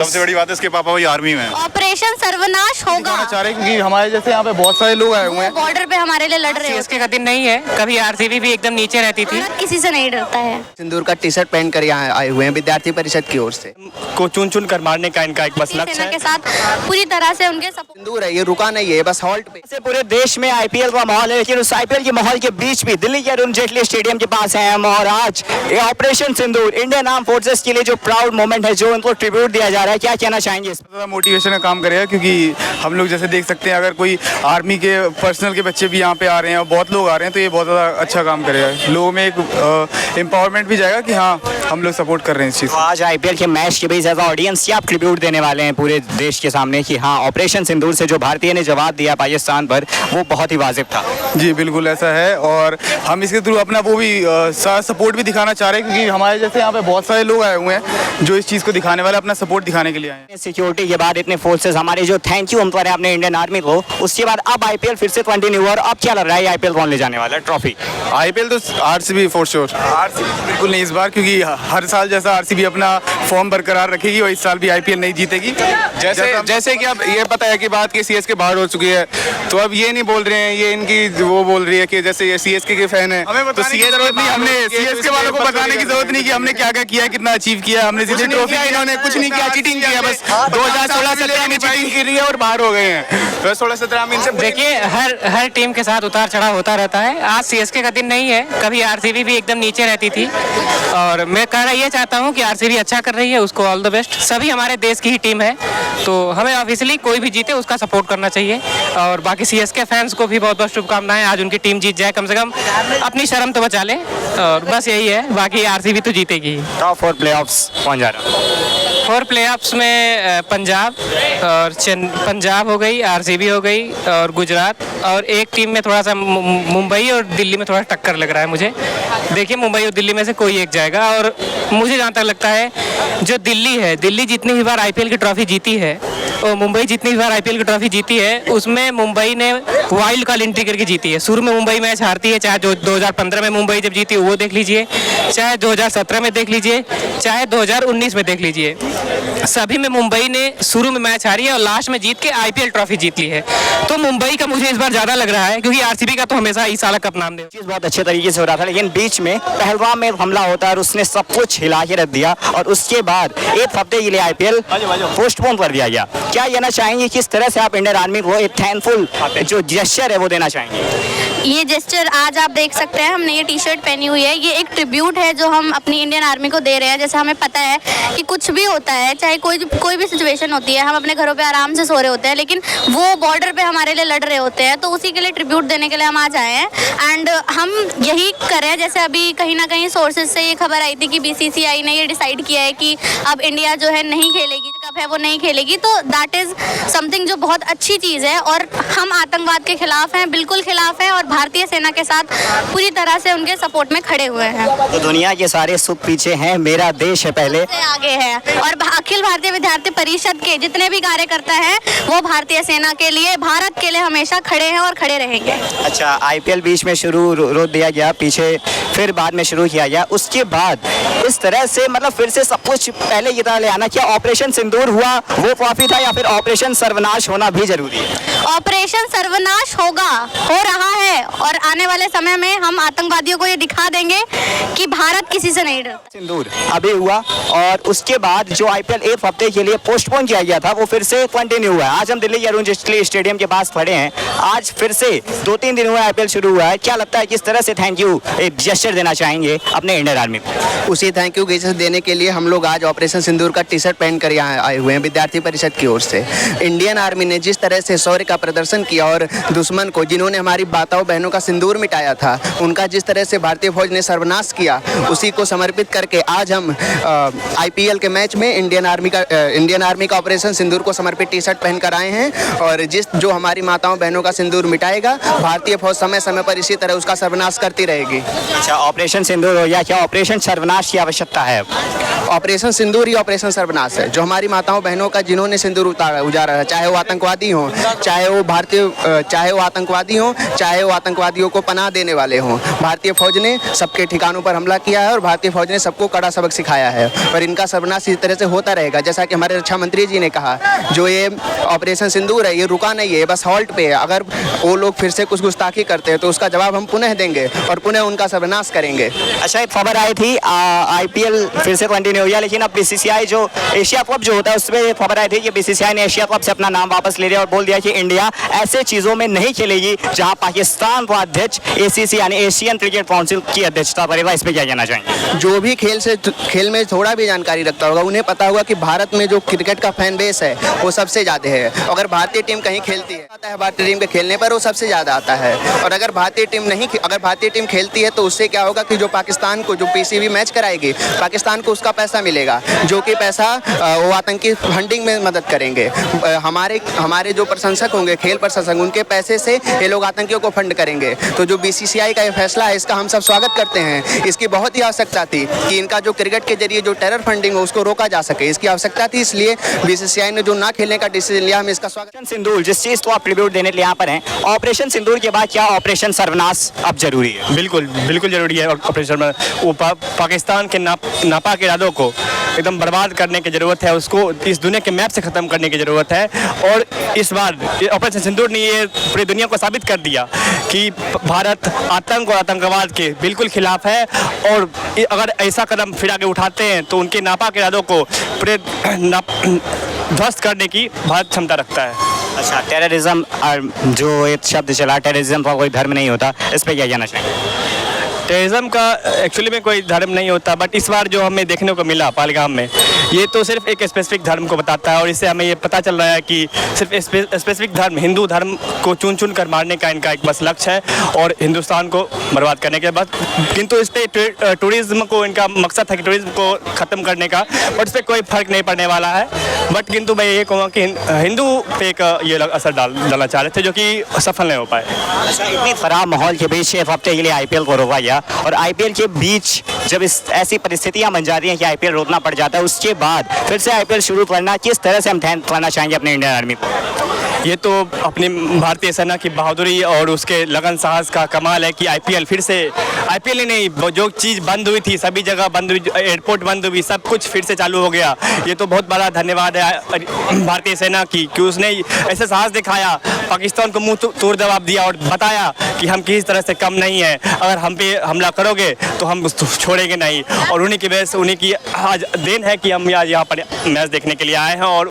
सबसे बड़ी बात है इसके पापा वही आर्मी में हैं। ऑपरेशन सर्वनाश होगा। चाह रहे क्योंकि हमारे जैसे यहाँ पे बहुत सारे लोग आए हुए हैं। बॉर्डर पे हमारे लिए लड़ रहे हैं। सीएसके का दिन नहीं है, कभी आरसीबी भी एकदम नीचे रहती थी। किसी से नहीं डरता है। सिंदूर का टी शर्ट पहन कर यहाँ आए हुए हैं विद्यार्थी परिषद की ओर से। को चुन कर मारने का इनका एक बस लक्ष्य सेना है। के साथ पूरी तरह से उनके सिंदूर है, ये रुका नहीं है, बस हॉल्ट पे। से पूरे देश में आईपीएल का माहौल है, लेकिन उस आईपीएल के माहौल के बीच भी दिल्ली के अरुण जेटली स्टेडियम के पास हैं हम। और आज ये ऑपरेशन सिंदूर इंडियन आर्म फोर्सेस के लिए जो प्राउड मोमेंट है, जो उनको ट्रिब्यूट दिया जा रहा है, क्या कहना चाहेंगे? मोटिवेशन का काम करेगा क्योंकि हम लोग जैसे देख सकते हैं अगर कोई आर्मी के पर्सनल के बच्चे भी यहाँ पे आ रहे हैं और बहुत लोग आ रहे हैं तो ये बहुत ज़्यादा अच्छा काम करेगा। लोगों में एक एम्पावरमेंट भी जाएगा कि हाँ हम लोग सपोर्ट कर रहे हैं इस चीज़ को। आज आईपीएल के मैच के बीच एज ऑडियंस क्या आप ट्रिब्यूट देने वाले हैं पूरे देश के सामने कि हाँ ऑपरेशन सिंदूर से जो भारतीय ने जवाब दिया पाकिस्तान पर वो बहुत ही वाजिब था? जी बिल्कुल ऐसा है और हम इसके थ्रू अपना वो भी सपोर्ट भी दिखाना चाह रहे हैं क्योंकि हमारे जैसे यहाँ पे बहुत सारे लोग आए हुए हैं जो इस चीज़ को दिखाने वाले अपना सपोर्ट दिखाने के लिए आए हैं। सिक्योरिटी के बाद इतने फोर्सेस हमारे जो थैंक यू हम करें अपने इंडियन आर्मी को, उसके बाद अब आईपीएल फिर से कंटिन्यू और अब क्या लग रहा है आईपीएल कौन ले जाने वाला है ट्रॉफी? आईपीएल तो आरसीबी फॉर श्योर। आरसीबी बिल्कुल नहीं इस बार क्योंकि हर साल जैसा आरसीबी अपना फॉर्म बरकरार रखेगी और इस साल भी आईपीएल नहीं जीतेगी। जैसे कि अब ये पता है कि बात की सीएसके बाहर हो चुकी है तो अब ये नहीं बोल रहे हैं, ये इनकी वो बोल रही है कि जैसे ये सीएसके के फैन है तो सीएसके वालों को बताने की जरूरत नहीं कि हमने क्या क्या किया, कितना अचीव किया, हमने जितनी ट्रॉफी इन्होंने कुछ नहीं किया, चीटिंग किया बस 2016-17 में चीटिंग की है और बाहर हो गए हैं। 2016-17 में इनसे देखिए हर टीम के साथ उतार चढ़ाव होता रहता है। आज सीएसके का दिन नहीं है, कभी आरसीबी भी एकदम नीचे रहती थी और मैं कहना ये चाहता हूँ कि आरसीबी अच्छा कर रही है, उसको ऑल द बेस्ट। सभी हमारे देश की ही टीम है तो हमें ऑफिशियली कोई भी जीते उसका सपोर्ट करना चाहिए और बाकी सीएसके फैंस को भी बहुत बहुत शुभकामनाएं। आज उनकी टीम जीत जाए, कम से कम अपनी शर्म तो बचा ले और बस यही है, बाकी आरसीबी तो जीतेगी। टॉप 4 प्लेऑफ्स कौन जा रहा है? 4 प्लेऑफ्स में पंजाब और पंजाब हो गई, आरसीबी हो गई और गुजरात और एक टीम में थोड़ा सा मुंबई और दिल्ली में थोड़ा टक्कर लग रहा है मुझे। देखिए मुंबई और दिल्ली में से कोई एक जाएगा और मुझे जहाँ तक लगता है जो दिल्ली है, दिल्ली जितनी भी बार आईपीएल की ट्रॉफी जीती है और मुंबई जितनी भी बार आईपीएल की ट्रॉफी जीती है उसमें मुंबई ने वाइल्ड कार्ड एंट्री करके जीती है। शुरू में मुंबई मैच हारती है, चाहे 2015 में मुंबई जब जीती वो देख लीजिए, चाहे 2017 में देख लीजिए, चाहे 2019 में देख लीजिए, सभी में मुंबई ने शुरू में मैच हारी है और लास्ट में जीत के आईपीएल ट्रॉफी जीत ली है। तो मुंबई का मुझे इस बार ज्यादा लग रहा है क्योंकि आरसीबी का तो हमेशा इस साल कप नाम दे। चीज बहुत अच्छे तरीके से हो रहा था लेकिन बीच में पहलगाम में हमला होता है और उसने सब कुछ हिला के रख दिया और उसके बाद एक हफ्ते के लिए आईपीएल पोस्टपोन कर दिया गया। क्या कहना चाहेंगे किस तरह से आप इंडियन आर्मी को एक थैंकफुल जो जेस्चर है वो देना चाहेंगे? ये जेस्चर आज आप देख सकते हैं, हमने ये टी शर्ट पहनी हुई है, ये एक ट्रिब्यूट है जो हम अपनी इंडियन आर्मी को दे रहे हैं। जैसे हमें पता है कि कुछ भी होता है, चाहे कोई भी सिचुएशन होती है, हम अपने घरों पे आराम से सो रहे होते हैं लेकिन वो बॉर्डर पे हमारे लिए लड़ रहे होते हैं, तो उसी के लिए ट्रिब्यूट देने के लिए हम आज आए हैं। एंड हम यही करें, जैसे अभी कहीं ना कहीं सोर्सेज से ये खबर आई थी कि बीसीसीआई ने ये डिसाइड किया है कि अब इंडिया जो है नहीं खेलेगी, कप है वो नहीं खेलेगी, तो दैट इज़ समथिंग जो बहुत अच्छी चीज़ है और हम आतंकवाद के खिलाफ हैं, बिल्कुल खिलाफ हैं और भारतीय सेना के साथ पूरी तरह से उनके सपोर्ट में खड़े हुए हैं। तो दुनिया के सारे सुख पीछे हैं, मेरा देश है पहले से आगे है और अखिल भारतीय विद्यार्थी परिषद के जितने भी कार्यकर्ता हैं वो भारतीय सेना के लिए, भारत के लिए हमेशा खड़े हैं और खड़े रहेंगे। अच्छा, आईपीएल बीच में शुरू रोक दिया गया, पीछे फिर बाद में शुरू किया गया, उसके बाद इस तरह से मतलब फिर से सब कुछ पहले की तरह ले आना, क्या ऑपरेशन सिंदूर हुआ वो काफी था या फिर ऑपरेशन सर्वनाश होना भी जरूरी है? ऑपरेशन सर्वनाश होगा, हो रहा है और आने वाले समय में हम आतंकवादियों को ये दिखा देंगे कि भारत किसी से नहीं डरता। सिंदूर अभी हुआ और उसके बाद जो आईपीएल एक हफ्ते के लिए पोस्टपोन किया गया था वो फिर से कंटिन्यू हुआ है। आज हम दिल्ली के अरुण जेटली स्टेडियम के पास खड़े हैं, आज फिर से 2-3 दिन हुए आईपीएल शुरू हुआ है। क्या लगता है किस तरह से थैंक यू एक जेस्चर देना चाहेंगे अपने इंडियन आर्मी को? उसी थैंक यू जेस्चर देने के लिए हम लोग आज ऑपरेशन सिंदूर का टी शर्ट पहन कर यहाँ आए हुए हैं विद्यार्थी परिषद की ओर से। इंडियन आर्मी ने जिस तरह से शौर्य का प्रदर्शन किया और दुश्मन को, जिन्होंने हमारी माताओं बहनों का सिंदूर मिटाया था, उनका जिस तरह से भारतीय फौज ने सर्वनाश किया, उसी को समर्पित करके आज हम आईपीएल के मैच में इंडियन आर्मी का ऑपरेशन सिंदूर को समर्पित टी शर्ट पहन कर आए हैं। और जो हमारी माताओं बहनों का सिंदूर मिटाएगा, भारतीय फौज समय समय पर इसी तरह उसका सर्वनाश करती रहेगी। अच्छा, ऑपरेशन सिंदूर हो या क्या ऑपरेशन सर्वनाश की आवश्यकता है? ऑपरेशन सिंदूर ही ऑपरेशन सर्वनाश है। जो हमारी माताओं बहनों का जिन्होंने सिंदूर उजाड़ा है, चाहे वो आतंकवादी हों, चाहे वो आतंकवादियों को पनाह देने वाले हों। भारतीय फौज ने सबके ठिकानों पर हमला किया है और भारतीय फौज ने सबको कड़ा सबक सिखाया है, पर इनका सर्वनाश इस तरह से होता रहेगा। जैसा कि हमारे रक्षा मंत्री जी ने कहा, जो ये ऑपरेशन सिंदूर है ये रुका नहीं है, बस हॉल्ट पे है। अगर वो लोग फिर से कुछ गुस्ताखी करते हैं तो उसका जवाब हम पुनः देंगे और पुनः उनका सर्वनाश करेंगे। अच्छा, एक खबर आई थी आईपीएल फिर से कंटिन्यू हो गया, लेकिन अब बीसीसीआई जो एशिया कप जो होता है उसमें खबर आई थी कि बीसीसीआई ने एशिया कप से अपना नाम वापस ले लिया और बोल दिया कि इंडिया ऐसे चीजों में नहीं खेलेगी जहां पाकिस्तान को अध्यक्ष एसीसी यानी एशियन क्रिकेट काउंसिल की अध्यक्षता करेगा। इस पर क्या कहना चाहेंगे? जो भी खेल में थोड़ा भी जानकारी रखता होगा उन्हें पता होगा कि भारत में जो क्रिकेट का फैन बेस है वो सबसे ज़्यादा है। अगर भारतीय टीम कहीं खेलती है आता है भारतीय टीम के खेलने पर वो सबसे ज़्यादा आता है, और अगर भारतीय टीम खेलती है तो उससे क्या होगा कि जो पाकिस्तान को जो पीसीबी मैच कराएगी पाकिस्तान को उसका पैसा मिलेगा, जो कि पैसा वो आतंकी फंडिंग में मदद करेंगे। हमारे जो प्रशंसक होंगे, खेल प्रशंसक, उनके पैसे से ये लोग आतंकियों को फंड करेंगे। तो जो बीसीसीआई का ये फैसला है इसका हम सब स्वागत करते हैं। इसकी बहुत ही आवश्यकता थी कि इनका जो क्रिकेट के जरिए जो टेरर फंडिंग हो उसको रोका जा सके, इसकी आवश्यकता थी। इसलिए बीसीसीआई ने जो ना खेलने का डिसीजन लिया, हम इसका स्वागत। ऑपरेशन सिंदूर, जिस चीज को आप ट्रिब्यूट देने के लिए यहाँ पर हैं, ऑपरेशन सिंदूर के बाद क्या ऑपरेशन सर्वनाश अब जरूरी है? बिल्कुल बिल्कुल जरूरी है ऑपरेशन में। वो पाकिस्तान के नापाक इरादों को एकदम बर्बाद करने की ज़रूरत है, उसको इस दुनिया के मैप से ख़त्म करने की ज़रूरत है। और इस बार ऑपरेशन सिंदूर ने ये पूरी दुनिया को साबित कर दिया कि भारत आतंक और आतंकवाद के बिल्कुल खिलाफ है, और अगर ऐसा कदम फिर आगे उठाते हैं तो उनके नापाक इरादों को पूरे ध्वस्त करने की भारत क्षमता रखता है। अच्छा, टेररिज्म जो एक शब्द चला, टेररिज्म का कोई धर्म नहीं होता, इस पर क्या कहना चाहिए? टेररिज्म का एक्चुअली में कोई धर्म नहीं होता, बट इस बार जो हमें देखने को मिला पहलगाम में, ये तो सिर्फ एक स्पेसिफिक धर्म को बताता है, और इससे हमें ये पता चल रहा है कि सिर्फ स्पेसिफिक धर्म, हिंदू धर्म को चुन कर मारने का इनका एक बस लक्ष्य है और हिंदुस्तान को बर्बाद करने के बाद। किंतु इस पर टूरिज्म को इनका मकसद है कि टूरिज्म को ख़त्म करने का, बट इस पर कोई फर्क नहीं पड़ने वाला है। बट किंतु मैं ये कहूँगा कि हिंदू पे एक ये असर डालना चाह रहे थे, जो कि सफल नहीं हो पाए। अच्छा, इतनी खराब माहौल के बीच एक हफ्ते के लिए आईपीएल को रोका गया, और आईपीएल के बीच जब ऐसी परिस्थितियां बन जाती हैं कि आईपीएल रोकना पड़ जाता है, उसके बाद फिर से आईपीएल शुरू करना, किस तरह से हम ध्यान करना चाहेंगे अपने इंडियन आर्मी को? ये तो अपनी भारतीय सेना की बहादुरी और उसके लगन साहस का कमाल है कि आईपीएल फिर से, आईपीएल ही नहीं, जो चीज़ बंद हुई थी, सभी जगह बंद हुई, एयरपोर्ट बंद हुई, सब कुछ फिर से चालू हो गया। ये तो बहुत बड़ा धन्यवाद है भारतीय सेना की कि उसने ऐसे साहस दिखाया, पाकिस्तान को मुंह तोड़ जवाब दिया और बताया कि हम किसी तरह से कम नहीं है, अगर हम पे हमला करोगे तो हम छोड़ेंगे नहीं। और उन्हीं की वजह से, उन्हीं की आज देन है कि हम आज यहाँ पर मैच देखने के लिए आए हैं। और